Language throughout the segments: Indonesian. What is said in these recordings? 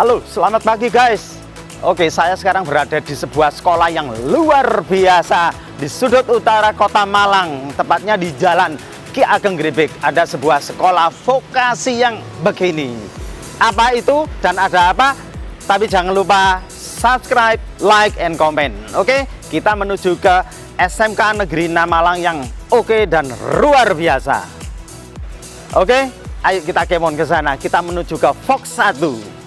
Halo, selamat pagi guys. Oke, saya sekarang berada di sebuah sekolah yang luar biasa di sudut utara kota Malang, tepatnya di Jalan Ki Ageng Grebek. Ada sebuah sekolah vokasi yang begini. Apa itu dan ada apa? Tapi jangan lupa subscribe, like, and comment. Oke, kita menuju ke SMK Negeri 6 Malang yang oke dan luar biasa. Oke, ayo kita kemon ke sana. Kita menuju ke Fox 1.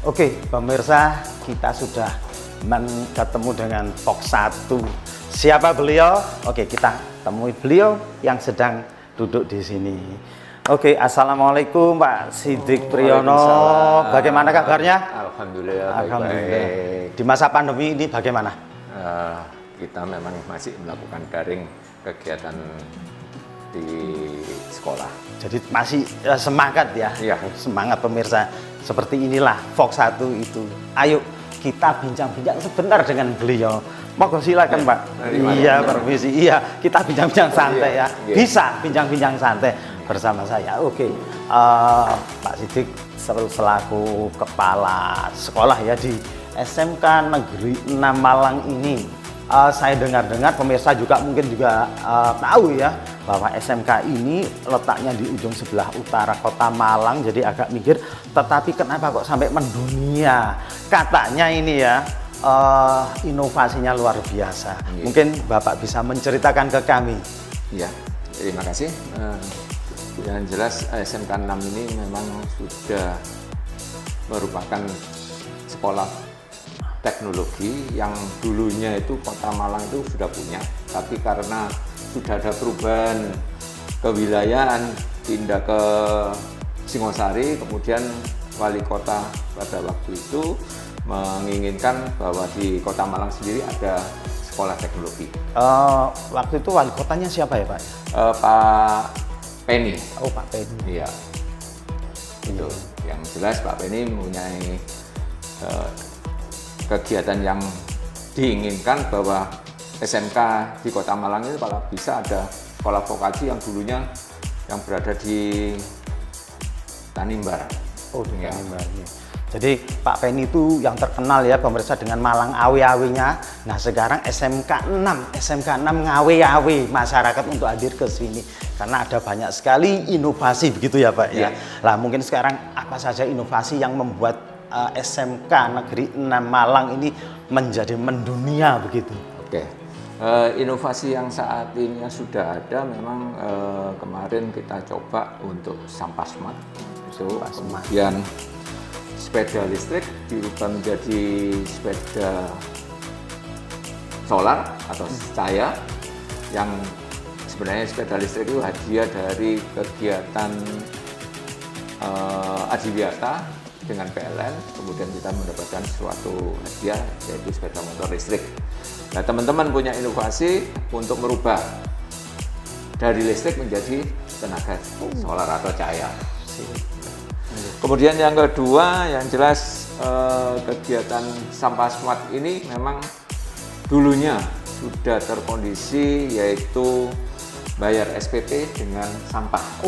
Oke, pemirsa, kita sudah ketemu dengan Fox 1. Siapa beliau? Oke, kita temui beliau yang sedang duduk di sini. Oke, assalamualaikum Pak Sidik Priyono. Bagaimana kabarnya? Alhamdulillah. Alhamdulillah. Baik. Di masa pandemi ini bagaimana? Kita memang masih melakukan daring kegiatan di sekolah. Jadi masih semangat ya? Iya. Semangat pemirsa. Seperti inilah Fox 1 itu. Ayo kita bincang-bincang sebentar dengan beliau. Monggo silakan Pak. Iya, permisi. Iya, kita bincang-bincang santai ya. Bisa bincang-bincang santai bersama saya. Oke. Pak Sidik selaku kepala sekolah ya di SMK Negeri 6 Malang ini. Saya dengar-dengar pemirsa juga mungkin juga tahu ya bahwa SMK ini letaknya di ujung sebelah utara kota Malang, jadi agak mikir, tetapi kenapa kok sampai mendunia? Katanya ini ya inovasinya luar biasa. Mungkin Bapak bisa menceritakan ke kami. Iya, terima kasih. Yang jelas SMK 6 ini memang sudah merupakan sekolah teknologi yang dulunya itu kota Malang itu sudah punya, tapi karena sudah ada perubahan kewilayahan pindah ke Singosari, kemudian wali kota pada waktu itu menginginkan bahwa di kota Malang sendiri ada sekolah teknologi. Waktu itu wali kotanya siapa ya Pak? Pak Penny. Oh, Pak Penny. Iya. Itu yang jelas Pak Penny mempunyai kegiatan yang diinginkan bahwa SMK di Kota Malang ini kalau bisa ada sekolah vokasi yang dulunya yang berada di Tanimbar. Oh, di Tanimbar. Ya. Jadi Pak Penny itu yang terkenal ya pemirsa dengan Malang awe-awenya. Nah, sekarang SMK 6 ngawe-awe masyarakat untuk hadir ke sini karena ada banyak sekali inovasi begitu ya Pak ya. Lah mungkin sekarang apa saja inovasi yang membuat SMK Negeri 6 Malang ini menjadi mendunia begitu? Oke, inovasi yang saat ini sudah ada memang kemarin kita coba untuk sampah smart, kemudian sepeda listrik diubah menjadi sepeda solar atau cahaya, yang sebenarnya sepeda listrik itu hadiah dari kegiatan Adiwiyata dengan PLN, kemudian kita mendapatkan suatu hadiah yaitu sepeda motor listrik. Nah, teman-teman punya inovasi untuk merubah dari listrik menjadi tenaga solar atau cahaya. Kemudian yang kedua, yang jelas kegiatan sampah smart ini memang dulunya sudah terkondisi yaitu bayar SPP dengan sampah.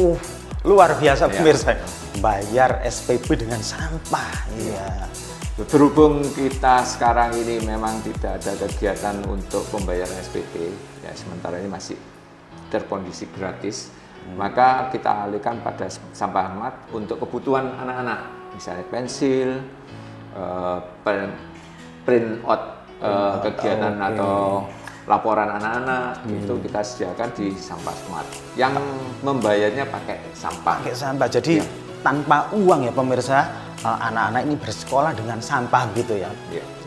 Luar biasa pemirsa, bayar SPP dengan sampah. Iya. Berhubung kita sekarang ini memang tidak ada kegiatan untuk pembayaran SPP, ya sementara ini masih terkondisi gratis, maka kita alihkan pada sampah smart untuk kebutuhan anak-anak, misalnya pensil, print out kegiatan atau laporan anak-anak itu kita sediakan di sampah smart yang membayarnya pakai sampah. Jadi tanpa uang ya pemirsa, anak-anak ini bersekolah dengan sampah gitu ya.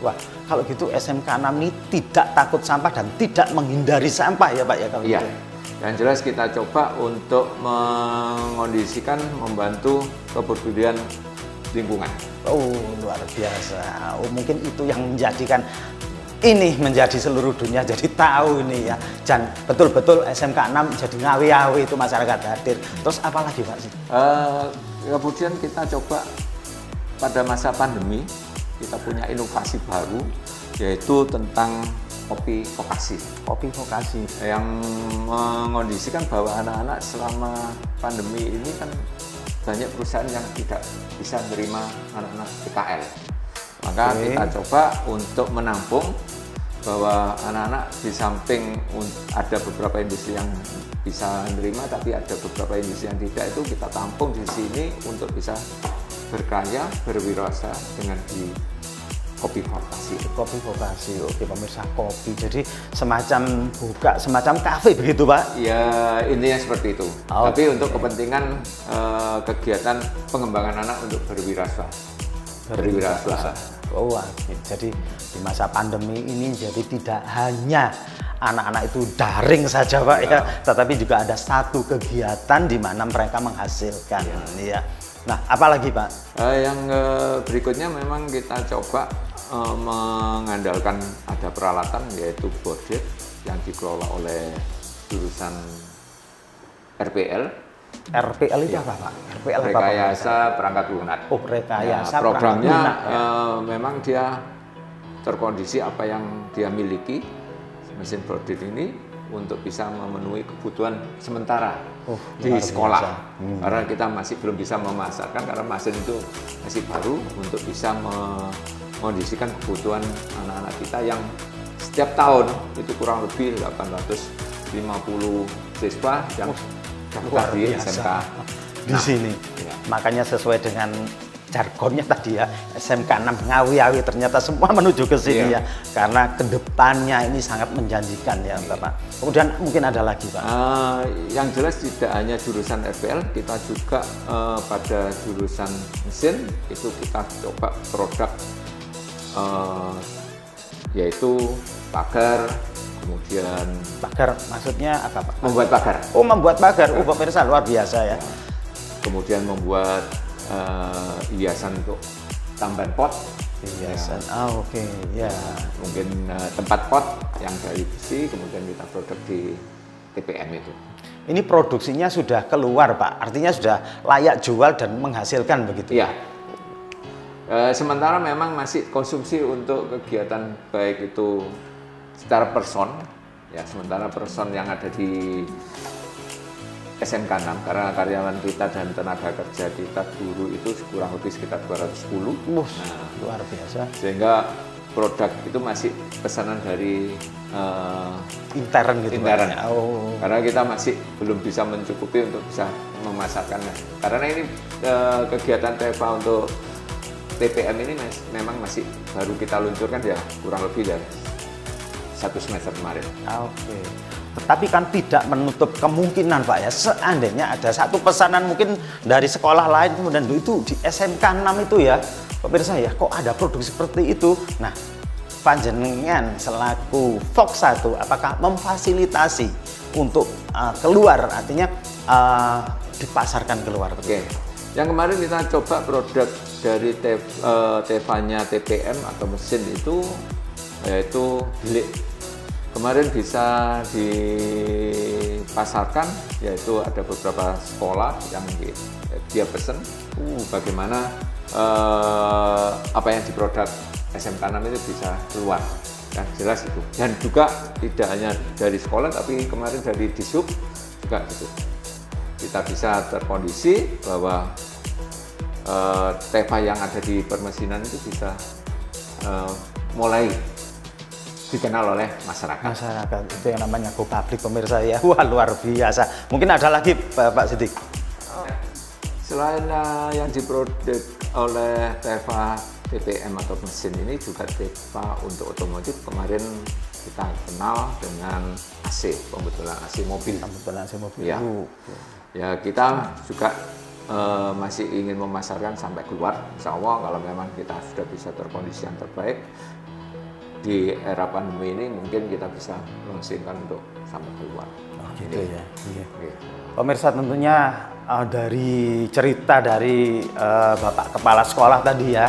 Wah, kalau gitu SMK 6 ini tidak takut sampah dan tidak menghindari sampah ya Pak ya kalau gitu. Yang jelas kita coba untuk mengondisikan, membantu kepedulian lingkungan. Luar biasa. Mungkin itu yang menjadikan ini menjadi seluruh dunia jadi tahu ini ya, dan betul-betul SMK 6 jadi ngawi-awi itu masyarakat hadir. Terus apa lagi Pak sih? Kemudian kita coba pada masa pandemi kita punya inovasi baru yaitu tentang kopi vokasi. Kopi vokasi. Yang mengondisikan bahwa anak-anak selama pandemi ini kan banyak perusahaan yang tidak bisa menerima anak-anak PKL. Maka kita coba untuk menampung bahwa anak-anak di samping ada beberapa industri yang bisa menerima, tapi ada beberapa industri yang tidak, itu kita tampung di sini untuk bisa berkarya, berwirausaha dengan di kopi vokasi. Kopi vokasi, oke pemirsa, kopi. Jadi semacam buka, semacam kafe begitu Pak? Ya intinya seperti itu. Tapi untuk kepentingan kegiatan pengembangan anak untuk berwirausaha. Oh, jadi di masa pandemi ini jadi tidak hanya anak-anak itu daring saja Pak ya, tetapi juga ada satu kegiatan di mana mereka menghasilkan. Ya. Nah, apalagi Pak? Yang berikutnya memang kita coba mengandalkan ada peralatan yaitu boarded yang dikelola oleh jurusan RPL. RPL itu apa Pak? RPL apa? Rekayasa Perangkat Lunak. Oh, rekayasa programnya perangkat lunak, memang dia terkondisi apa yang dia miliki, mesin boarded ini untuk bisa memenuhi kebutuhan sementara di sekolah. Karena kita masih belum bisa memasarkan karena mesin itu masih baru untuk bisa mengondisikan kebutuhan anak-anak kita yang setiap tahun itu kurang lebih 850 siswa yang daftar di SMK di sini. Ya. Makanya sesuai dengan jargonnya tadi ya, SMK 6 Ngawi-Awi ternyata semua menuju ke sini ya, karena kedepannya ini sangat menjanjikan ya Bapak. Kemudian mungkin ada lagi Pak? Yang jelas tidak hanya jurusan RPL, kita juga pada jurusan mesin itu kita coba produk yaitu pagar, kemudian pagar maksudnya apa Pak? Membuat pagar. Oh, membuat pagar. Pemirsa luar biasa ya. Kemudian membuat hiasan untuk tambahan pot. Hiasan. Oke. Ya. Mungkin tempat pot yang dari besi kemudian kita produk di TPM itu. Ini produksinya sudah keluar Pak. Artinya sudah layak jual dan menghasilkan begitu. Iya. Sementara memang masih konsumsi untuk kegiatan baik itu secara person, ya sementara person yang ada di SMK 6 karena karyawan kita dan tenaga kerja kita guru itu kurang lebih sekitar 210. Luar biasa. Sehingga produk itu masih pesanan dari intern gitu. Intern. Karena kita masih belum bisa mencukupi untuk bisa memasarkannya. Karena ini kegiatan TEFA untuk TPM ini memang masih baru kita luncurkan ya kurang lebih dari 1 semester kemarin. Oke. Tetapi kan tidak menutup kemungkinan Pak ya, seandainya ada satu pesanan mungkin dari sekolah lain kemudian itu di SMK 6 itu ya, pemirsa ya, kok ada produk seperti itu. Nah, panjenengan selaku Fox 1 apakah memfasilitasi untuk keluar, artinya dipasarkan keluar? Oke. Yang kemarin kita coba produk dari TEFA-nya TPM atau mesin itu yaitu bilik. Kemarin bisa dipasarkan, yaitu ada beberapa sekolah yang dia pesen bagaimana apa yang diproduk SMK 6 itu bisa keluar. Yang jelas itu. Dan juga tidak hanya dari sekolah, tapi kemarin dari Disub juga itu. Kita bisa terkondisi bahwa TEFA yang ada di permesinan itu bisa mulai dikenal oleh masyarakat. Masyarakat itu yang namanya go public pemirsa ya. Wah, luar biasa. Mungkin ada lagi Pak Sidik. Selain yang diproduk oleh TEFA TPM atau mesin ini juga TEFA untuk otomotif kemarin kita kenal dengan AC, pembetulan AC mobil. Pembetulan AC mobil. Ya, ya kita juga masih ingin memasarkan sampai keluar. Insya Allah kalau memang kita sudah bisa terkondisi yang terbaik di era pandemi ini mungkin kita bisa launchingkan untuk sampai keluar. Gitu ya. Iya. Pemirsa tentunya dari cerita dari Bapak Kepala Sekolah tadi ya,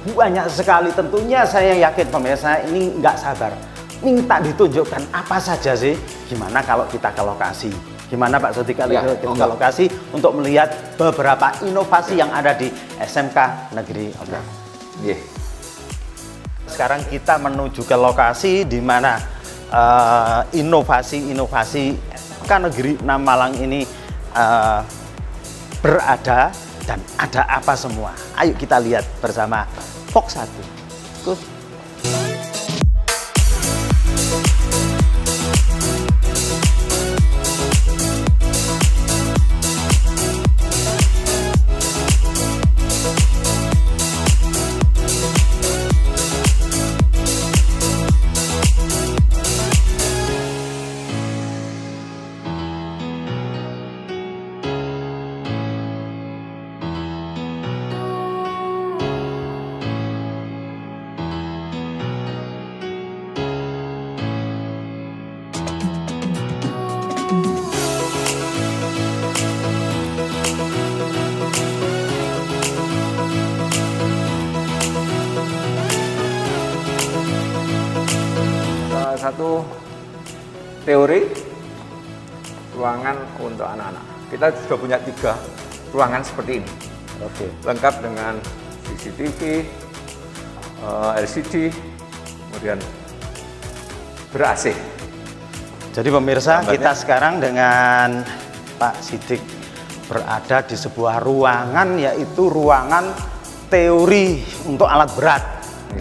banyak sekali tentunya saya yakin pemirsa ini nggak sabar. Minta ditunjukkan apa saja sih, gimana kalau kita ke lokasi. Gimana Pak Sudi kalau kita ke lokasi untuk melihat beberapa inovasi yang ada di SMK Negeri Obrang. Yeah. Sekarang kita menuju ke lokasi di mana inovasi-inovasi SMK Negeri 6 Malang ini berada dan ada apa semua. Ayo kita lihat bersama Fox 1. Go. Satu teori ruangan untuk anak-anak. Kita sudah punya 3 ruangan seperti ini. Oke. Lengkap dengan CCTV, LCD, kemudian ber-AC. Jadi pemirsa, kita sekarang dengan Pak Sidik berada di sebuah ruangan, yaitu ruangan teori untuk alat berat,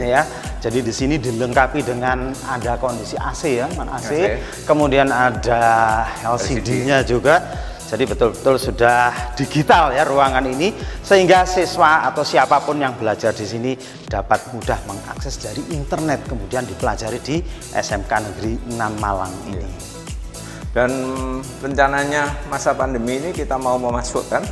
ya. Jadi di sini dilengkapi dengan ada kondisi AC ya, AC. Kemudian ada LCD-nya juga. Jadi betul-betul sudah digital ya ruangan ini, sehingga siswa atau siapapun yang belajar di sini dapat mudah mengakses dari internet, kemudian dipelajari di SMK Negeri 6 Malang ini. Dan rencananya masa pandemi ini kita mau memasukkan,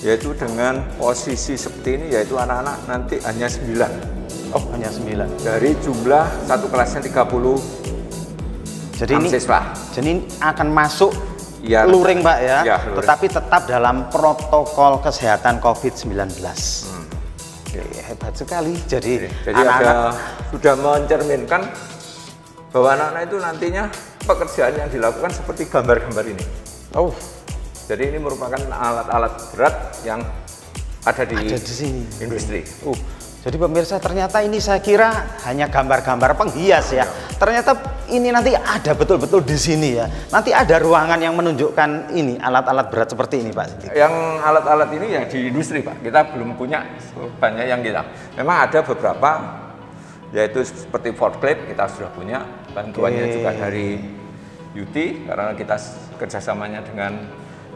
yaitu dengan posisi seperti ini, yaitu anak-anak nanti hanya 9. Oh, hanya 9. Dari jumlah satu kelasnya 30 siswa. Jadi ini akan masuk ya, luring Pak ya, luring. Tetapi tetap dalam protokol kesehatan COVID-19. Hebat sekali. Jadi anak-anak sudah mencerminkan bahwa anak-anak itu nantinya pekerjaan yang dilakukan seperti gambar-gambar ini. Oh, jadi ini merupakan alat-alat berat yang ada di sini industri. Jadi pemirsa, ternyata ini saya kira hanya gambar-gambar penghias ya. Ternyata ini nanti ada betul-betul di sini ya. Nanti ada ruangan yang menunjukkan ini alat-alat berat seperti ini Pak. Yang alat-alat ini yang di industri Pak. Kita belum punya banyak yang kita. Memang ada beberapa, yaitu seperti forklift kita sudah punya. Bantuannya juga dari UT karena kita kerjasamanya dengan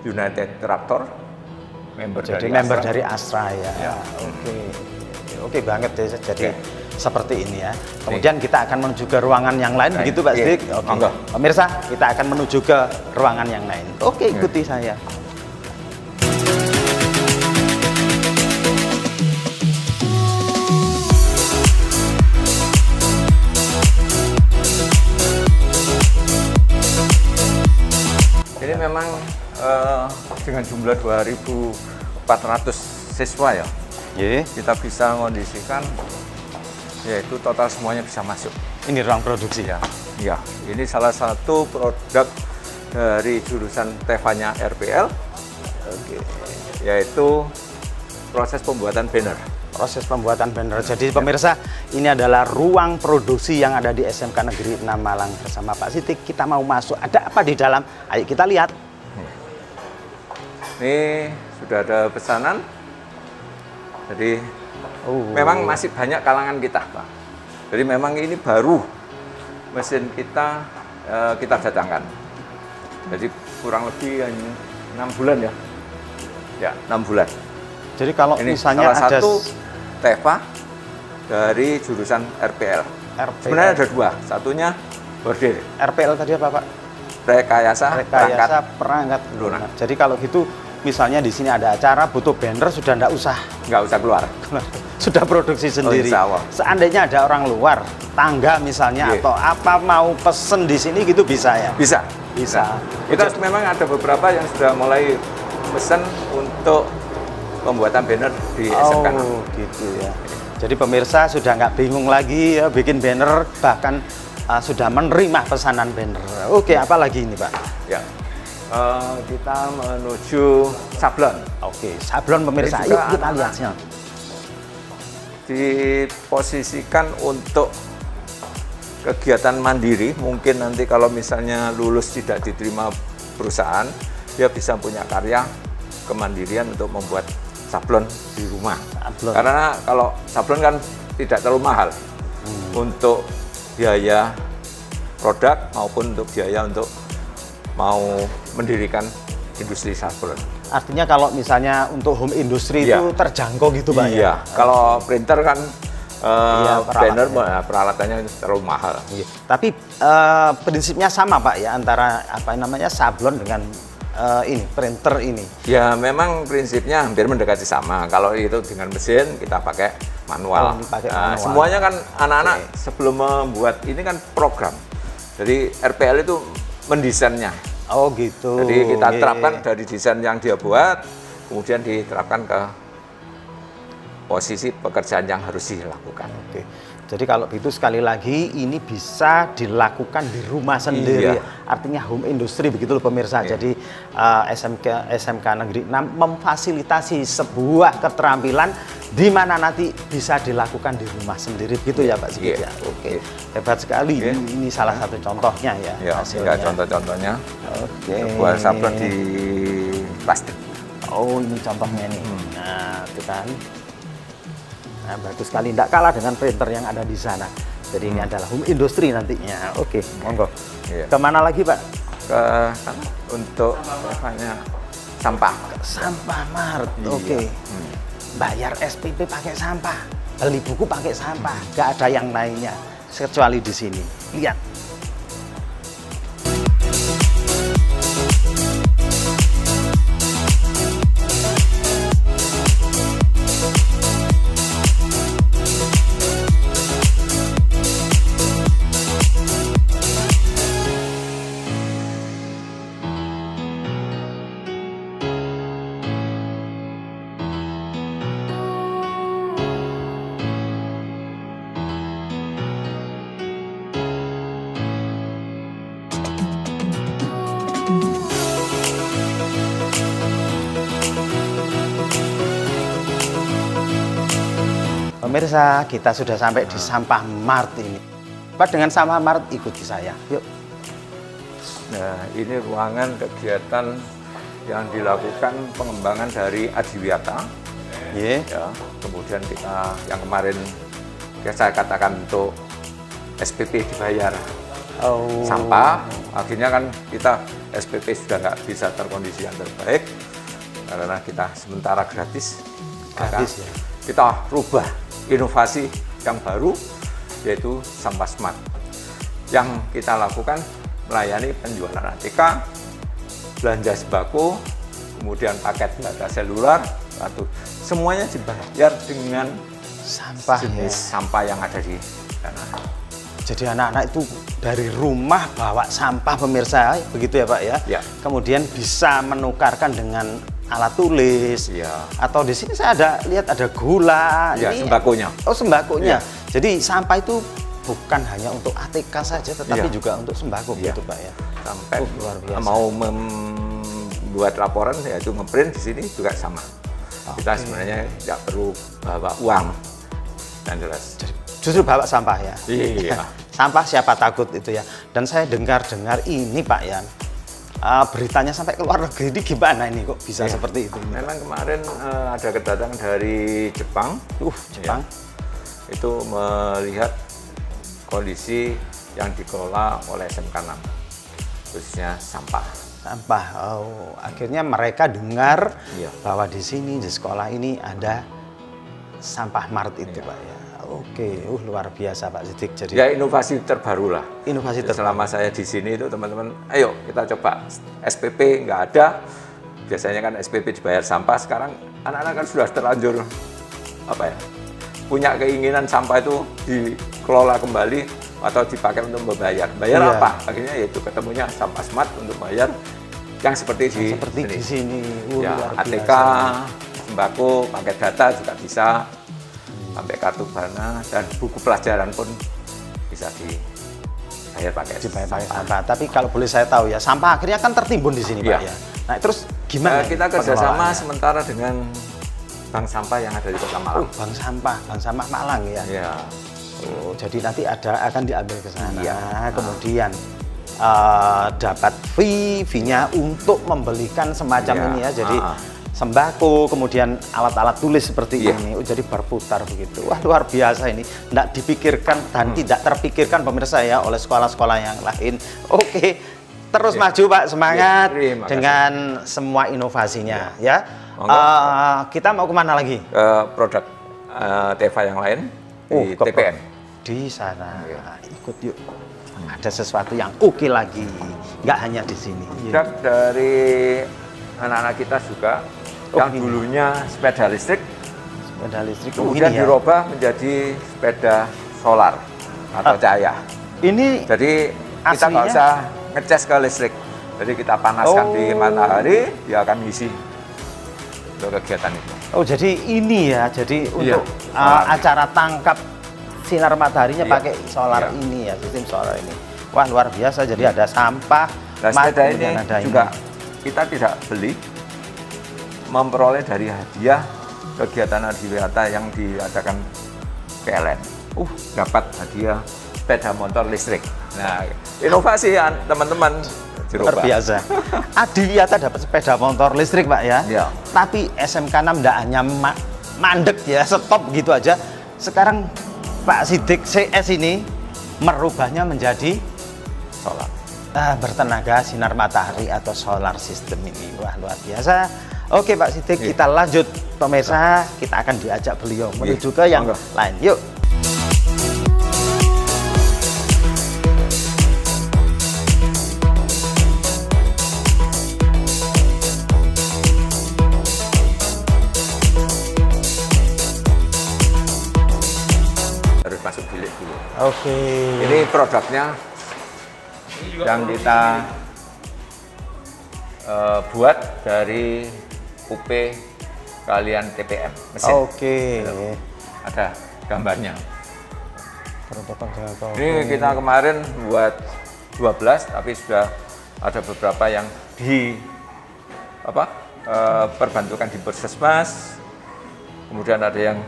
United Tractor. Member dari Astra ya. Oke banget ya, jadi seperti ini ya. Kemudian kita akan menuju ke ruangan yang lain, begitu Pak Sidik? Oke. Pemirsa, kita akan menuju ke ruangan yang lain. Oke, ikuti saya. Ini memang dengan jumlah 2.400 siswa ya. Kita bisa mengondisikan, yaitu total semuanya bisa masuk. Ini ruang produksi ya? Iya, ini salah satu produk dari jurusan TEFA-nya RPL, yaitu proses pembuatan banner. Proses pembuatan banner. Jadi pemirsa, ini adalah ruang produksi yang ada di SMK Negeri 6 Malang bersama Pak Sidik. Kita mau masuk, ada apa di dalam? Ayo kita lihat. Ini sudah ada pesanan. Jadi memang masih banyak kalangan kita Pak. Jadi memang ini baru mesin kita datangkan. Jadi kurang lebih 6 bulan ya. Ya, 6 bulan. Jadi kalau ini misalnya salah ada satu TEFA dari jurusan RPL. Sebenarnya ada 2. Satunya bordir. RPL tadi apa Pak? Rekayasa perangkat lunak. Jadi kalau gitu misalnya di sini ada acara butuh banner, sudah nggak usah keluar. Sudah produksi sendiri. Seandainya ada orang luar, tangga misalnya atau apa mau pesen di sini gitu bisa ya? Bisa. Nah, kita memang ada beberapa yang sudah mulai pesan untuk pembuatan banner di SMK. Oh, gitu ya. Jadi pemirsa sudah nggak bingung lagi ya bikin banner, bahkan sudah menerima pesanan banner. Oke, apa lagi ini Pak? Ya. Kita menuju sablon. Oke, sablon pemirsa. Yuk kita lihat. Diposisikan untuk kegiatan mandiri, mungkin nanti kalau misalnya lulus tidak diterima perusahaan, dia bisa punya karya kemandirian untuk membuat sablon di rumah. Sablon. Karena kalau sablon kan tidak terlalu mahal untuk biaya produk maupun untuk biaya untuk mau mendirikan industri sablon. Artinya kalau misalnya untuk home industry itu terjangkau gitu Pak? Iya, kalau printer kan banner peralatannya terlalu mahal. Iya. Tapi prinsipnya sama Pak ya antara apa namanya sablon dengan ini printer ini. Ya memang prinsipnya hampir mendekati sama. Kalau itu dengan mesin kita pakai manual. Manual. Semuanya kan anak-anak sebelum membuat ini kan program. Jadi RPL itu mendesainnya. Oh gitu. Jadi kita terapkan dari desain yang dia buat, kemudian diterapkan ke posisi pekerjaan yang harus dilakukan. Oke. Jadi kalau begitu sekali lagi ini bisa dilakukan di rumah sendiri. Artinya home industry begitu loh pemirsa. Jadi SMK Negeri 6 memfasilitasi sebuah keterampilan di mana nanti bisa dilakukan di rumah sendiri gitu ya Pak Sigit ya. Oke. Hebat sekali. Ini salah satu contohnya ya. Ya, contoh-contohnya. Sebuah sablon di plastik. Oh, ini contohnya nih. Nah, itu kan. Nah, bagus sekali, tidak kalah dengan printer yang ada di sana. Jadi ini adalah home industry nantinya. Oke, monggo. Kemana lagi Pak? Ke sana untuk sampah. Sampah Mart. Oke. Bayar SPP pakai sampah, beli buku pakai sampah, nggak ada yang lainnya kecuali di sini. Lihat. Pemirsa, kita sudah sampai di Sampah Mart ini. Pak, dengan Sampah Mart ikuti saya. Yuk. Nah, ini ruangan kegiatan yang dilakukan pengembangan dari Adiwiyata. Ya, kemudian kita yang kemarin saya katakan untuk SPP dibayar sampah, akhirnya kan kita SPP sudah nggak bisa terkondisi yang terbaik karena kita sementara gratis ya. Kita rubah inovasi yang baru yaitu Sampah Smart yang kita lakukan melayani penjualan ATK, belanja sembako, kemudian paket data seluler, atau semuanya dibayar dengan sampah jenis sampah yang ada di sana. Jadi anak-anak itu dari rumah bawa sampah pemirsa, begitu ya Pak ya? Ya. Kemudian bisa menukarkan dengan alat tulis, atau di sini saya lihat ada gula, ini sembakonya. Oh sembakonya. Jadi sampah itu bukan hanya untuk ATK saja, tetapi juga untuk sembako, gitu Pak ya. Sampai luar biasa. Mau membuat laporan, yaitu ngeprint di sini juga sama. Kita sebenarnya tidak perlu bawa uang, dan jelas. Justru bawa sampah ya. Iya. Sampah siapa takut itu ya. Dan saya dengar ini Pak ya. Beritanya sampai ke luar negeri, ini gimana ini kok bisa seperti itu? Memang kemarin ada kedatangan dari Jepang. Jepang. Itu melihat kondisi yang dikelola oleh SMK 6, khususnya sampah. Sampah. Oh, akhirnya mereka dengar bahwa di sini di sekolah ini ada Sampah Mart itu Pak ya. Oke, luar biasa Pak Sidik. Jadi ya inovasi terbaru lah. Inovasi terbaru. Selama saya di sini itu teman-teman, ayo kita coba. SPP nggak ada, biasanya kan SPP dibayar sampah. Sekarang anak-anak kan sudah terlanjur punya keinginan sampah itu dikelola kembali atau dipakai untuk membayar. Bayar apa? Akhirnya yaitu ketemunya Sampah Smart untuk bayar yang seperti di sini. Ya, ATK, sembako, paket data juga bisa. Sampai kartu Bana dan buku pelajaran pun bisa dibayar pakai sampah. Tapi kalau boleh saya tahu ya, sampah akhirnya kan tertimbun di sini Pak ya. Nah terus gimana? Kita kerjasama sementara dengan bank sampah yang ada di Kota Malang. Bank sampah Malang ya. Ya. Oh, jadi nanti akan diambil ke sana. Iya. Kemudian dapat fee-nya untuk membelikan semacam Iya. ini ya. Jadi sembako, kemudian alat-alat tulis seperti ini. Oh, jadi berputar begitu. Wah, luar biasa ini. Tidak dipikirkan dan tidak terpikirkan pemirsa ya oleh sekolah-sekolah yang lain. Oke, terus maju Pak, semangat dengan semua inovasinya ya. Kita mau kemana lagi? Produk Teva yang lain di TPN. Di sana. Ikut yuk. Ada sesuatu yang oke lagi. Nggak hanya di sini. Produk dari anak-anak kita juga yang dulunya sepeda listrik, kemudian dirubah menjadi sepeda solar atau cahaya. Ini jadi kita nggak usah ngecas ke listrik, jadi kita panaskan di matahari, dia akan ngisi untuk kegiatan itu. Oh, jadi ini ya, jadi untuk acara tangkap sinar mataharinya pakai solar ini ya, sistem solar ini. Wah, luar biasa. Jadi ada sampah. Nah, sepeda ini juga kita tidak beli, memperoleh dari hadiah kegiatan adiwiyata yang diadakan PLN. Dapat hadiah sepeda motor listrik. Nah, inovasi ya teman-teman. Luar biasa. Adiwiyata dapat sepeda motor listrik Pak ya. Tapi SMK 6 tidak hanya mandek ya, stop gitu aja. Sekarang Pak Sidik CS ini merubahnya menjadi solar. Bertenaga sinar matahari atau solar system ini. Wah, luar biasa. Oke Pak Sidik, kita lanjut pemirsa, kita akan diajak beliau menuju ke yang lain. Yuk. Harus masuk bilik dulu. Oke. Ini produknya yang kita buat dari UP kalian TPM mesin. Oke. Ada gambarnya. Protokol. Ini kita kemarin buat 12, tapi sudah ada beberapa yang perbantukan di Puskesmas. Kemudian ada yang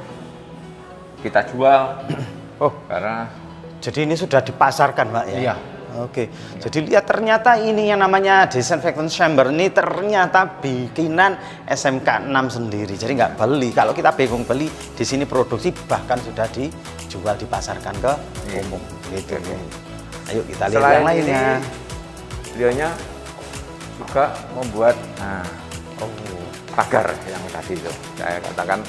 kita jual. Karena jadi ini sudah dipasarkan Pak ya? Iya. Oke, jadi lihat ternyata ini yang namanya disinfectant chamber ini ternyata bikinan SMK 6 sendiri. Jadi nggak beli. Kalau kita bingung beli, di sini produksi bahkan sudah dijual, dipasarkan ke umum. Gitu. Ayo kita lihat yang lainnya. Beliaunya juga membuat pagar yang tadi itu. Saya katakan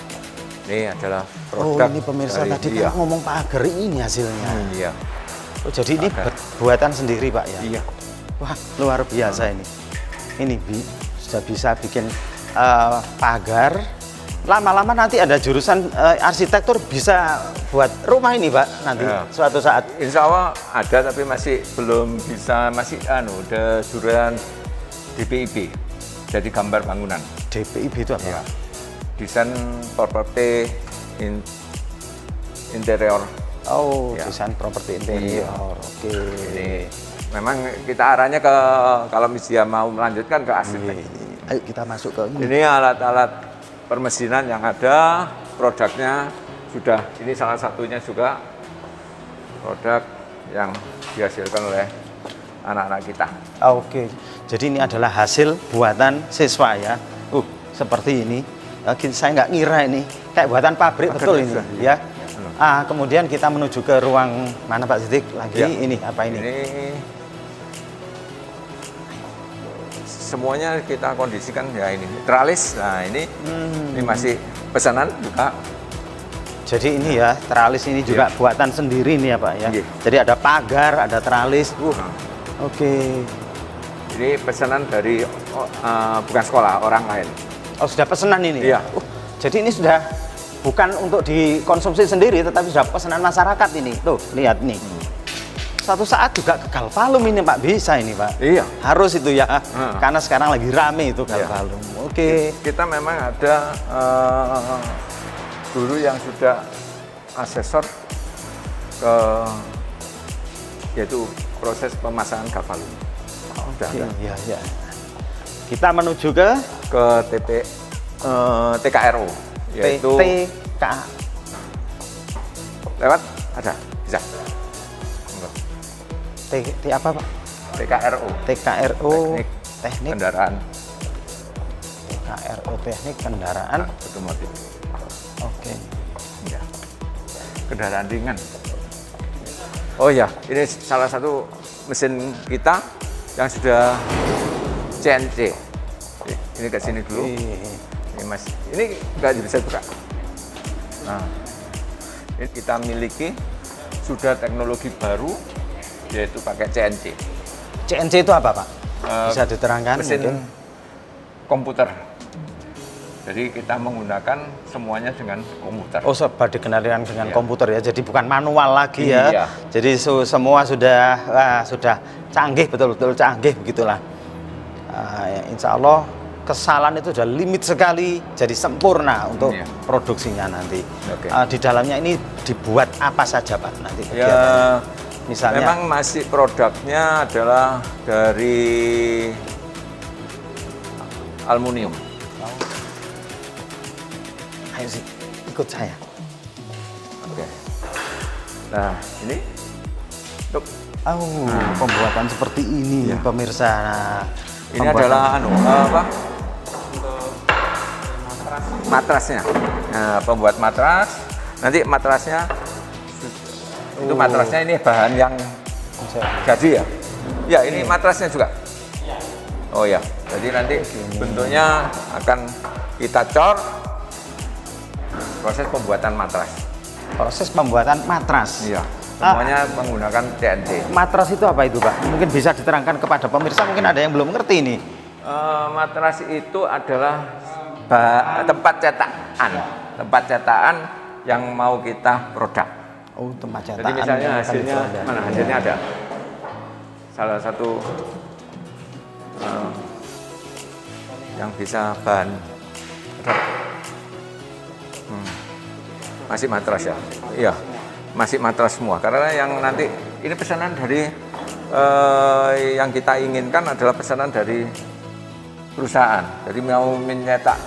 ini adalah produk. Ini pemirsa tadi kan ngomong pagar ini hasilnya. Iya. Oh, jadi ini buatan sendiri Pak ya? Iya. Wah, luar biasa ini. Ini sudah bisa bikin pagar. Lama-lama nanti ada jurusan arsitektur bisa buat rumah ini Pak nanti suatu saat. Insya Allah ada, tapi masih belum bisa, masih ada jurusan DPIB, jadi gambar bangunan. DPIB itu apa? Ya. Desain properti interior. Desain properti interior. Oke. Ini memang kita arahnya ke, kalau misalnya mau melanjutkan ke arsitek. Ayo kita masuk ke ini. Ini alat-alat permesinan yang ada, produknya sudah, ini salah satunya juga produk yang dihasilkan oleh anak-anak kita. Oke, jadi ini adalah hasil buatan siswa ya. Seperti ini. Saya nggak ngira ini, kayak buatan pabrik betul ini ya. Kemudian kita menuju ke ruang mana Pak Sidik lagi? Ini apa ini? Ini semuanya kita kondisikan ya, ini tralis. Nah ini masih pesanan juga. Jadi ini ya, tralis ini juga buatan sendiri nih ya Pak ya. Jadi ada pagar, ada tralis. Oke. Ini pesanan dari bukan sekolah, orang lain. Oh, sudah pesanan ini? Iya. Jadi ini sudah bukan untuk dikonsumsi sendiri, tetapi sudah pesanan masyarakat ini. Tuh, lihat nih. Suatu saat juga ke Galvalum ini Pak, bisa ini Pak. Iya. Harus itu ya, karena sekarang lagi rame itu Galvalum. Oke. Kita memang ada guru yang sudah asesor ke, yaitu proses pemasangan Galvalum. Iya. Kita menuju ke TKRO, yaitu TK. lewat ada. Bisa. Apa Pak? TKRO. TKRO teknik kendaraan. TKRO teknik kendaraan otomotif. Oke. Ya. Kendaraan ringan. Oh ya, ini salah satu mesin kita yang sudah CNC. Ini ke sini dulu. Ini Mas, ini nggak bisa buka. Nah, ini kita miliki sudah teknologi baru, yaitu pakai CNC. CNC itu apa Pak? Bisa diterangkan? Mesin mungkin? komputer. Jadi kita menggunakan semuanya dengan komputer. Oh, sebab dikenalkan dengan Iya. komputer ya. Jadi bukan manual lagi ya. Iya. Jadi semua sudah canggih, betul-betul canggih begitulah. Ya, insya Allah kesalahan itu sudah limit sekali, jadi sempurna untuk Iya. produksinya nanti. Oke. Di dalamnya ini dibuat apa saja Pak nanti? Ya, misalnya. memang masih produknya adalah dari aluminium. Ayo sih, ikut saya. Oke. Nah, ini untuk Pembuatan seperti ini Iya. pemirsa. Nah, ini pembuatan- adalah apa? Matrasnya. Nah, pembuat matras. Nanti matrasnya itu matrasnya ini bahan yang jadi ya. Ya, ini matrasnya juga. Oh ya. Jadi nanti bentuknya akan kita cor. Proses pembuatan matras. Proses pembuatan matras. Iya. Semuanya menggunakan CNC. Matras itu apa itu Pak? Mungkin bisa diterangkan kepada pemirsa, mungkin ada yang belum ngerti ini. Matras itu adalah tempat cetakan yang mau kita produk. Oh, tempat cetakan. Jadi misalnya yang akan hasilnya dijual. mana? Hasilnya ada salah satu yang bisa bahan masih matras ya. Iya, masih matras semua. Karena yang nanti ini pesanan dari yang kita inginkan adalah pesanan dari perusahaan. Jadi mau mencetak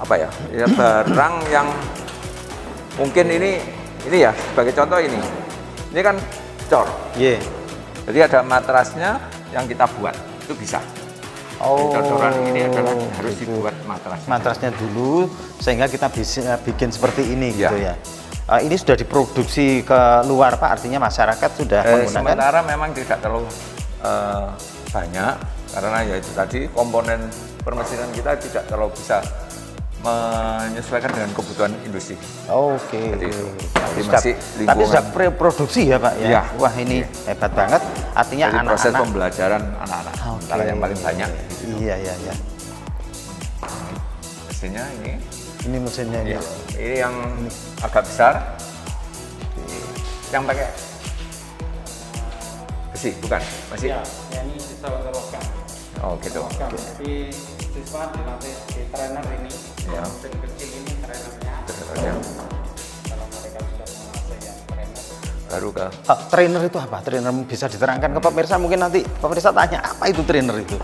apa ya? Ya barang yang mungkin ini ya sebagai contoh ini kan cor. Iya. Jadi ada matrasnya yang kita buat itu bisa. Oh. Cocoran ini adalah harus gitu. dibuat matrasnya. Matrasnya dulu sehingga kita bisa bikin seperti ini Ya. gitu ya. Ini sudah diproduksi ke luar Pak, artinya masyarakat sudah menggunakan. Sementara memang tidak terlalu banyak karena ya itu tadi komponen permesinan kita tidak terlalu bisa menyesuaikan dengan kebutuhan industri. Oke. Jadi itu. Jadi Sudah- masih tapi lingkungan. sudah produksi ya Pak ya. Iya. Wah ini hebat banget. Artinya Jadi proses anak-anak. pembelajaran anak-anak. Oke. Antara yang paling banyak. Gitu. Iya. Mesinnya ini. Ini mesinnya ini. Ya, ini yang agak besar. Yang pakai besi, bukan? Masih? Ya, ini siswa logam. Oh gitu. Jadi siswa dilatih di trainer ini. Ya. Mesin kecil ini trainernya. Ya. Kalau mereka sudah menguasai yang trainer. Baru ke Trainer itu apa? Trainer bisa diterangkan ke pemirsa, mungkin nanti pemirsa tanya apa itu trainer itu?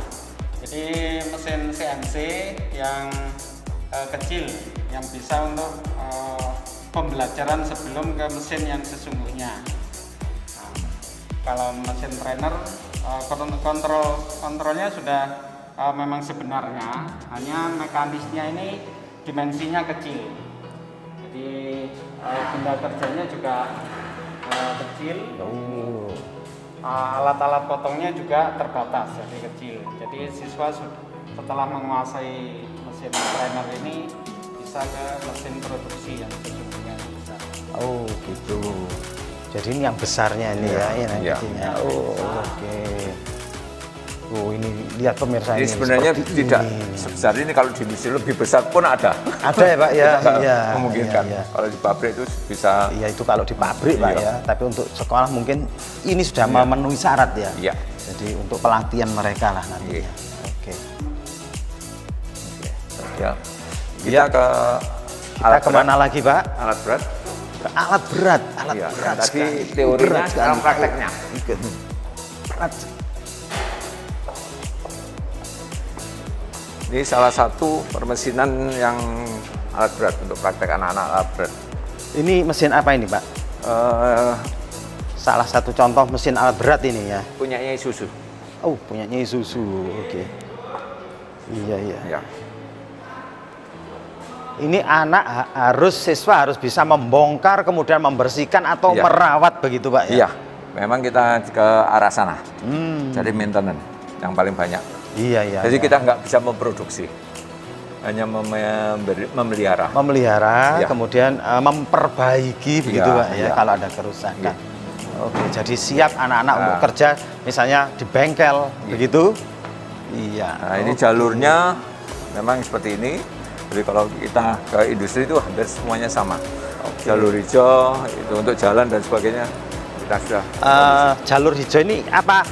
Jadi mesin CNC yang kecil yang bisa untuk pembelajaran sebelum ke mesin yang sesungguhnya. Nah, kalau mesin trainer kontrolnya sudah memang sebenarnya, hanya mekanisnya ini dimensinya kecil. Jadi benda kerjanya juga kecil. Alat-alat potongnya juga terbatas, jadi kecil. Jadi siswa setelah menguasai mesin trainer ini bisa ke mesin produksi yang sesungguhnya bisa. Oh gitu. Jadi ini yang besarnya ini ya, yang Iya. kecilnya. Oh oke. Oh ini lihat pemirsa ini ini. sebenarnya seperti tidak ini. sebesar ini, kalau di industri lebih besar pun ada. Ada ya Pak ya. Tidak Iya. memungkinkan. Iya. Kalau di pabrik itu bisa. Iya itu kalau di pabrik Pak Iya. ya. Tapi untuk sekolah mungkin ini sudah memenuhi syarat ya. Iya. Jadi untuk pelatihan mereka lah nantinya. Iya. Oke. Ya. Kita ke Kita alat kemana lagi Pak? Alat berat. Ke alat berat. Alat Iya, berat tadi sekali. teorinya, Berat sekarang sekali. prakteknya. Ikut. Berat. Ini salah satu permesinan yang alat berat untuk praktek anak-anak alat berat. Ini mesin apa ini Pak? Salah satu contoh mesin alat berat ini ya. Punyanya Isuzu. Oh, punyanya Isuzu. Oke. Iya. Ya. Ini anak siswa harus bisa membongkar kemudian membersihkan atau Iya. merawat begitu Pak ya? Iya, memang kita ke arah sana. Jadi maintenance yang paling banyak. Iya. Jadi kita nggak bisa memproduksi, hanya memelihara. Memelihara, Iya. kemudian memperbaiki begitu Pak ya, iya. kalau ada kerusakan. Iya. Oke, jadi siap anak-anak untuk kerja misalnya di bengkel begitu. Iya. Nah, ini jalurnya memang seperti ini. Jadi kalau kita ke industri itu hampir semuanya sama. Jalur hijau itu untuk jalan dan sebagainya kita sudah. Jalur hijau ini apa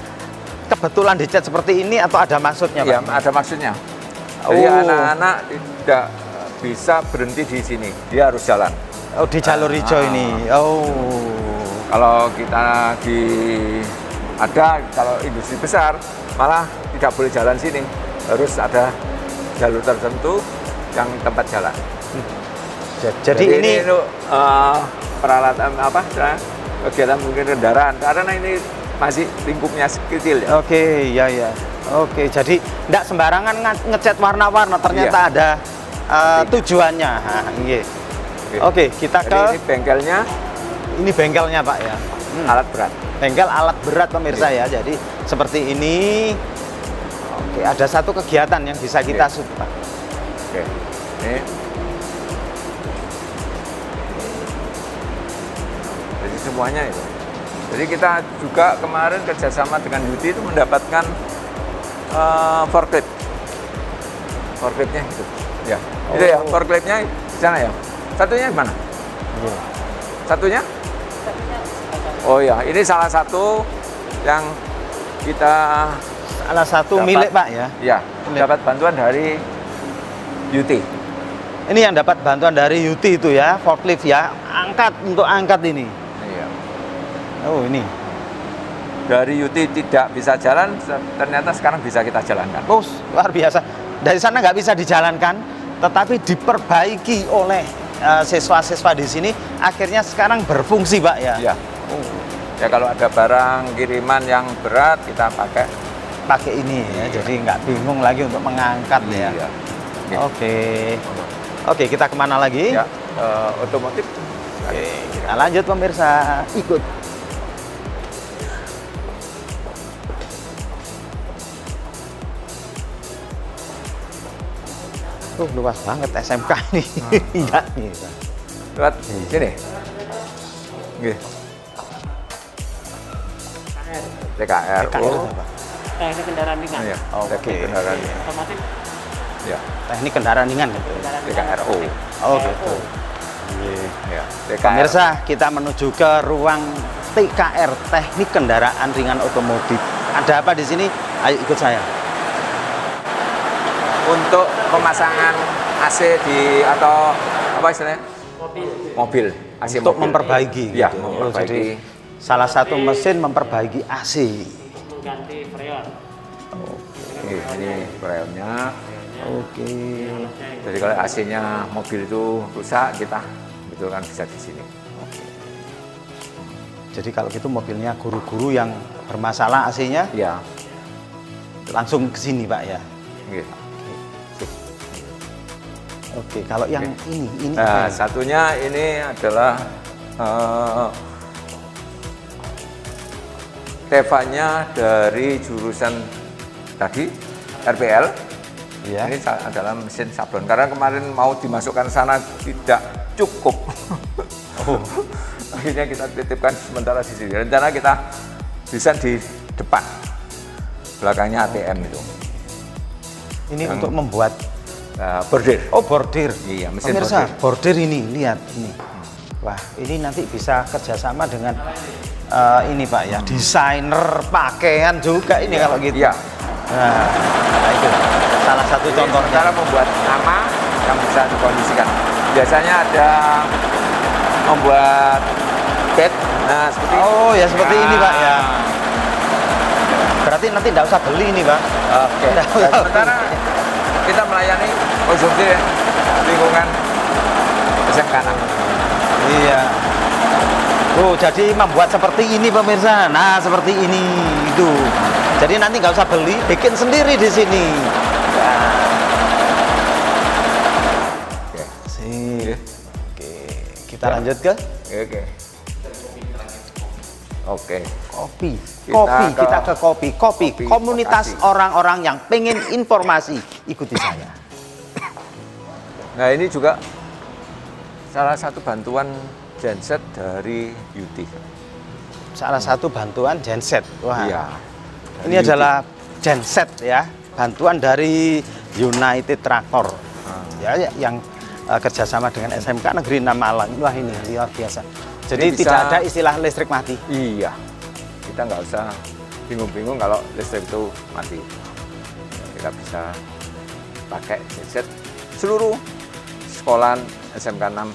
kebetulan dicat seperti ini atau ada maksudnya Pak? Iya, ada maksudnya. Jadi anak-anak tidak bisa berhenti di sini, dia harus jalan. Oh, di jalur hijau ini. Oh. Kalau kita kalau industri besar malah tidak boleh jalan sini, harus ada jalur tertentu yang tempat jalan. Jadi ini untuk peralatan kegiatan mungkin kendaraan karena ini masih lingkupnya kecil ya. Oke, ya. Oke, jadi tidak sembarangan ngecat warna-warna, ternyata Iya. ada tujuannya. Iya. Oke, kita Jadi ke ini bengkelnya ini bengkelnya Pak ya. alat berat. Bengkel alat berat pemirsa ya. Jadi seperti ini. Oke, ada satu kegiatan yang bisa kita shoot Pak. Oke. Ini. Jadi semuanya itu. Jadi kita juga kemarin kerjasama dengan Yuti itu mendapatkan forklift. Forkliftnya itu. Ya. Itu ya, forkliftnya di sana ya. Satunya di mana? Iya. Satunya? Oh ya, ini salah satu yang kita Salah satu dapat, milik Pak ya. Ya, dapat bantuan dari Yuti. Ini yang dapat bantuan dari Yuti itu ya, forklift ya. Untuk angkat ini. Iya. Oh, ini. Dari Yuti tidak bisa jalan, ternyata sekarang bisa kita jalankan. Oh, luar biasa. Dari sana nggak bisa dijalankan, tetapi diperbaiki oleh siswa-siswa di sini. Akhirnya sekarang berfungsi, Pak ya. Iya. Ya kalau ada barang kiriman yang berat kita pakai ini ya, jadi nggak bingung lagi untuk mengangkat ya. Iya. Oke, kita kemana lagi? Ya, otomotif. Oke, kita lanjut pemirsa, ikut. Luas banget SMK ini. Iya nih. Lewat sini. Nggih. TKR. Oh. Teknik kendaraan ringan. Iya. Oke. Teknik kendaraan. Otomotif Ya. Teknik kendaraan ringan gitu. TKRO. Oh gitu. Ya. TKR. Pemirsa, kita menuju ke ruang TKR, teknik kendaraan ringan otomotif. Ada apa di sini? Ayo ikut saya. Untuk pemasangan AC atau apa istilahnya? Mobil. AC Untuk mobil. memperbaiki. Ya, gitu. memperbaiki. Jadi salah satu mesin memperbaiki AC. ganti freon. Oke, ini freonnya. Oke. Jadi kalau AC-nya mobil itu rusak, kita betulkan bisa di sini. Jadi kalau gitu mobilnya guru-guru yang bermasalah AC-nya Ya. langsung ke sini, Pak ya. Gitu. Oke, kalau yang ini Nah, apa ya? satunya ini adalah Tevanya dari jurusan tadi RPL. Ya. Ini adalah mesin sablon. Karena kemarin mau dimasukkan sana tidak cukup. Oh. Akhirnya kita titipkan sementara di sini. Rencana kita bisa di depan. Belakangnya ATM itu. Ini untuk membuat bordir. oh bordir. Iya, mesin Pemirsa, bordir ini lihat ini. Wah, ini nanti bisa kerjasama dengan ini Pak ya, desainer pakaian juga ini kalau gitu. Iya. Nah, itu salah satu contohnya. Cara membuat nama yang bisa dikondisikan. Biasanya ada membuat bed. Nah, seperti Oh ya seperti ini Pak ya. Berarti nanti tidak usah beli ini Pak. Oke. Nggak Dan usah sementara beli. kita melayani konsumsi lingkungan SMK 6. Iya. Oh jadi membuat seperti ini pemirsa. Nah, seperti ini itu. Jadi nanti nggak usah beli, bikin sendiri di sini. Ya. Oke. Sip. Oke, kita lanjut ke Oke. Oke. kopi. Kita ke kopi. Kopi. Kopi Komunitas lokasi. orang-orang yang pengen informasi, ikuti saya. Nah, ini juga salah satu bantuan genset dari UT. Salah satu bantuan genset. Wah. Iya. Ini adalah genset ya, bantuan dari United Tractor. Ya, yang kerjasama dengan SMK Negeri 6 Malang. Wah, ini luar biasa. Jadi Ini bisa- tidak ada istilah listrik mati. Iya. Kita nggak usah bingung-bingung kalau listrik itu mati. Kita bisa pakai genset seluruh sekolahan SMK 6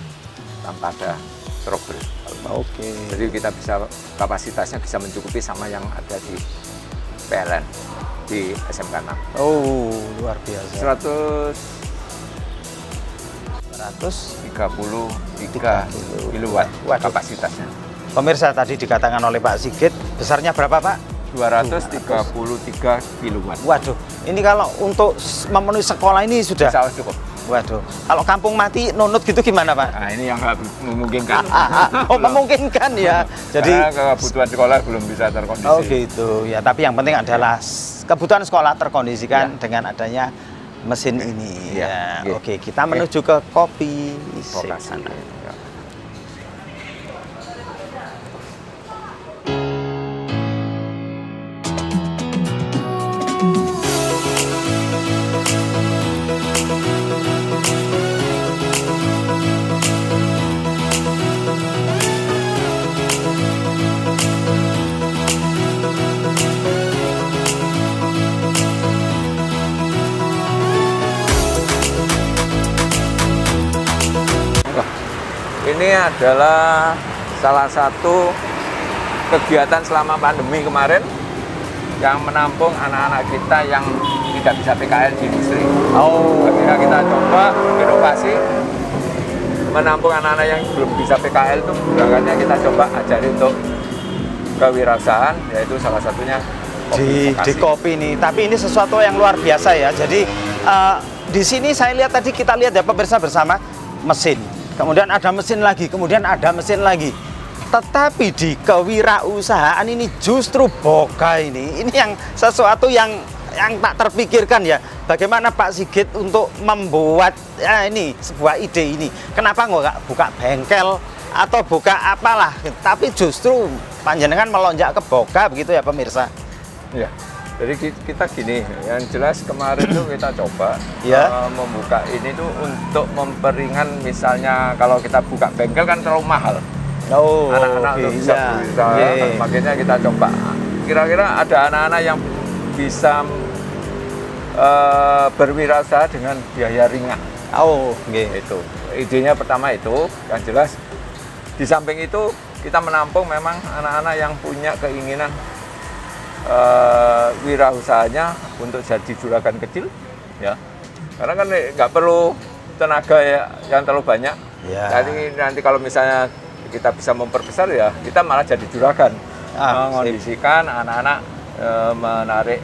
tanpa ada trouble. Oke. Jadi kita bisa kapasitasnya bisa mencukupi sama yang ada di PLN di SMK 6. Oh, luar biasa. 133 kilowatt Waduh. kapasitasnya. Pemirsa, tadi dikatakan oleh Pak Sigit, besarnya berapa Pak? 233 kilowatt. Waduh, ini kalau untuk memenuhi sekolah ini sudah. Bisa cukup. Waduh, kalau kampung mati nunut gitu gimana Pak? Nah, ini yang nggak memungkinkan. Oh, memungkinkan ya. Jadi karena kebutuhan sekolah belum bisa terkondisi. oh gitu ya, tapi yang penting adalah kebutuhan sekolah terkondisikan Ya. dengan adanya mesin ini. Ya. Ya. Oke. Oke, kita menuju ke kopi Lokasi. sana. Ya. Ini adalah salah satu kegiatan selama pandemi kemarin yang menampung anak-anak kita yang tidak bisa PKL di industri. Oh, Akhirnya kita coba inovasi menampung anak-anak yang belum bisa PKL itu berangkatnya kita coba ajari untuk kewirausahaan, yaitu salah satunya di vokasi. kopi ini. Tapi ini sesuatu yang luar biasa ya. Jadi di sini saya lihat tadi, kita lihat ya pemirsa bersama, mesin. Kemudian ada mesin lagi, kemudian ada mesin lagi. Tetapi di kewirausahaan ini justru boga ini yang sesuatu yang tak terpikirkan ya. Bagaimana Pak Sigit untuk membuat ini sebuah ide ini? Kenapa nggak buka bengkel atau buka apalah? Tapi justru panjenengan melonjak ke boga begitu ya pemirsa? Ya, jadi kita gini, yang jelas kemarin tuh kita coba Ya. membuka ini tuh untuk memperingan, misalnya kalau kita buka bengkel kan terlalu mahal. Oh, Anak-anak oke, untuk bisa ya. berusaha, Oke. makanya kita coba. Kira-kira ada anak-anak yang bisa berwirausaha dengan biaya ringan. Oh, oke. Itu idenya pertama itu, yang jelas di samping itu kita menampung memang anak-anak yang punya keinginan wirausahanya untuk jadi juragan kecil, ya. Karena kan nggak perlu tenaga yang terlalu banyak. Ya. Nanti kalau misalnya kita bisa memperbesar ya, kita malah jadi juragan. Mengondisikan anak-anak, menarik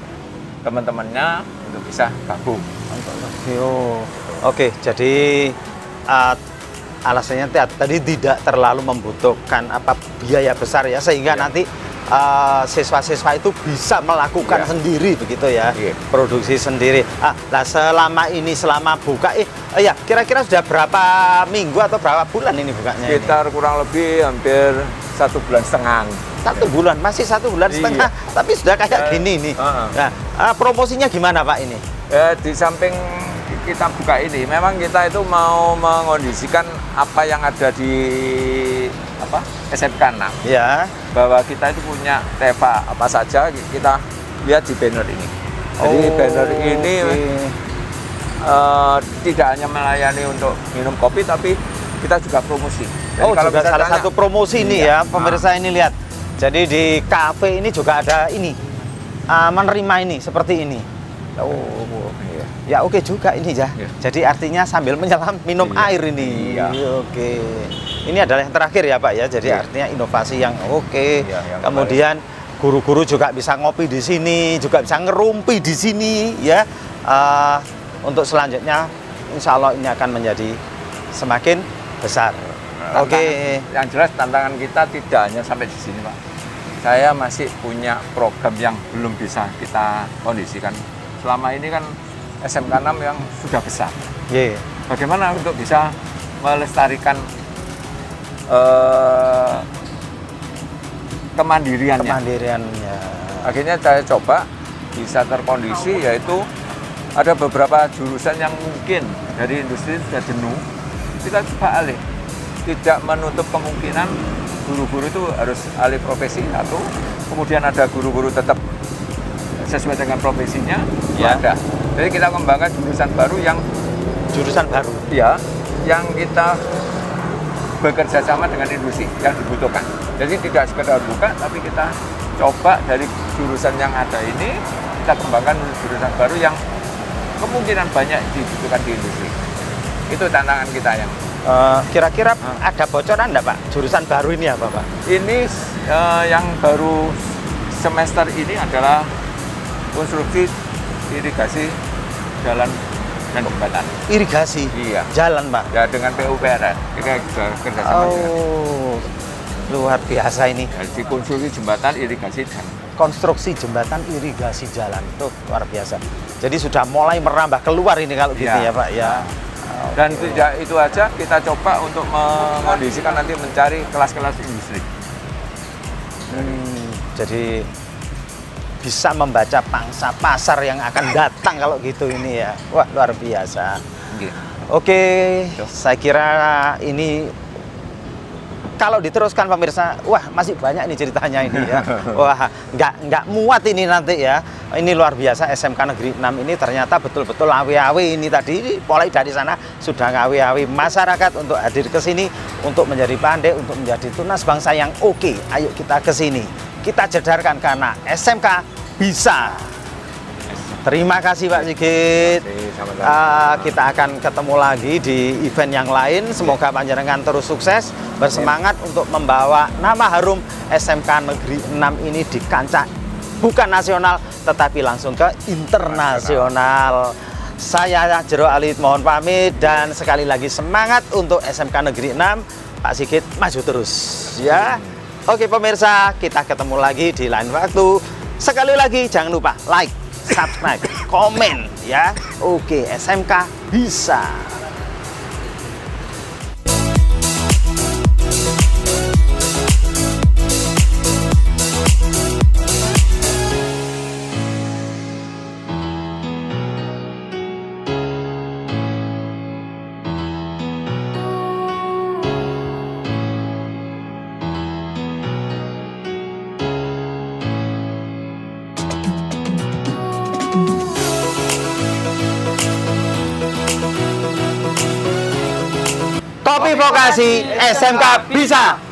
teman-temannya untuk bisa gabung. Oke, jadi alasannya tadi tidak terlalu membutuhkan biaya besar ya, sehingga Ya. nanti siswa-siswa itu bisa melakukan Ya. sendiri begitu ya, Iya. produksi sendiri. Nah selama buka, ya kira-kira sudah berapa minggu atau berapa bulan ini bukanya? Sekitar kurang lebih hampir 1,5 bulan. 1 bulan, masih 1 bulan Iya. setengah, tapi sudah kayak gini nih. Nah, promosinya gimana Pak ini? Di samping kita buka ini, memang kita itu mau mengondisikan apa yang ada di SMK 6. Ya. Bahwa kita itu punya TEVA apa saja, kita lihat di banner ini. Jadi banner ini tidak hanya melayani untuk minum kopi, tapi kita juga promosi. Jadi Juga bisa salah tanya, satu promosi ini iya. ya, pemirsa ini lihat. Jadi di kafe ini juga ada ini, menerima ini seperti ini. Oh, Iya. ya oke juga ini ya. Iya. Jadi artinya sambil menyelam minum Iya. air ini. Iya. Oke. Ini adalah yang terakhir ya Pak ya. Jadi Iya. artinya inovasi yang oke. Iya, yang Kemudian guru-guru juga bisa ngopi di sini, juga bisa ngerumpi di sini ya. Untuk selanjutnya, insya Allah ini akan menjadi semakin besar. Oke. Yang jelas tantangan kita tidak hanya sampai di sini, Pak. Saya masih punya program yang belum bisa kita kondisikan. Selama ini kan SMK 6 yang sudah besar. Ye. Bagaimana untuk bisa melestarikan kemandiriannya? Kemandiriannya. Akhirnya saya coba bisa terkondisi, yaitu ada beberapa jurusan yang mungkin dari industri sudah jenuh, kita coba alih. Tidak menutup kemungkinan guru-guru itu harus alih profesi satu, kemudian ada guru-guru tetap sesuai dengan profesinya, Ya. ada. Jadi kita kembangkan jurusan baru yang Jurusan baru. ya, yang kita bekerja sama dengan industri yang dibutuhkan. Jadi tidak sekedar buka, tapi kita coba dari jurusan yang ada ini, kita kembangkan jurusan baru yang kemungkinan banyak dibutuhkan di industri. Itu tantangan kita yang. Kira-kira ada bocoran enggak Pak? Jurusan baru ini apa Pak? Ini yang baru semester ini adalah konstruksi irigasi jalan dan jembatan. Irigasi. Iya. Jalan Pak. Ya dengan PUPR kita sudah kerjasama dengan. Oh, luar biasa ini. Jadi konstruksi jembatan, irigasi dan Konstruksi jembatan, irigasi jalan. Tuh, luar biasa. Jadi sudah mulai merambah keluar ini kalau gitu Iya. ya Pak ya. dan tidak itu aja, kita coba untuk mengondisikan nanti mencari kelas-kelas industri. Jadi bisa membaca pangsa pasar yang akan datang kalau gitu ini ya. Wah, luar biasa. Gitu. Oke, saya kira ini kalau diteruskan pemirsa, wah masih banyak nih ceritanya ini ya. Wah, nggak muat ini nanti ya. Ini luar biasa, SMK Negeri 6 ini ternyata betul-betul awe-awe ini tadi. Mulai dari sana sudah ngawe-awe masyarakat untuk hadir ke sini, untuk menjadi pandai, untuk menjadi tunas bangsa yang oke. Ayo kita ke sini. Kita jedarkan karena SMK bisa. Terima kasih Pak Sigit. Kita akan ketemu lagi di event yang lain. Semoga panjenengan terus sukses, bersemangat untuk membawa nama harum SMK Negeri 6 ini di kancah bukan nasional, tetapi langsung ke internasional. Saya Jero Alit mohon pamit dan sekali lagi semangat untuk SMK Negeri 6. Pak Sigit maju terus ya. Oke pemirsa, kita ketemu lagi di lain waktu. Sekali lagi jangan lupa like, subscribe, komen ya. Oke, SMK bisa. Kopi Vokasi SMK bisa.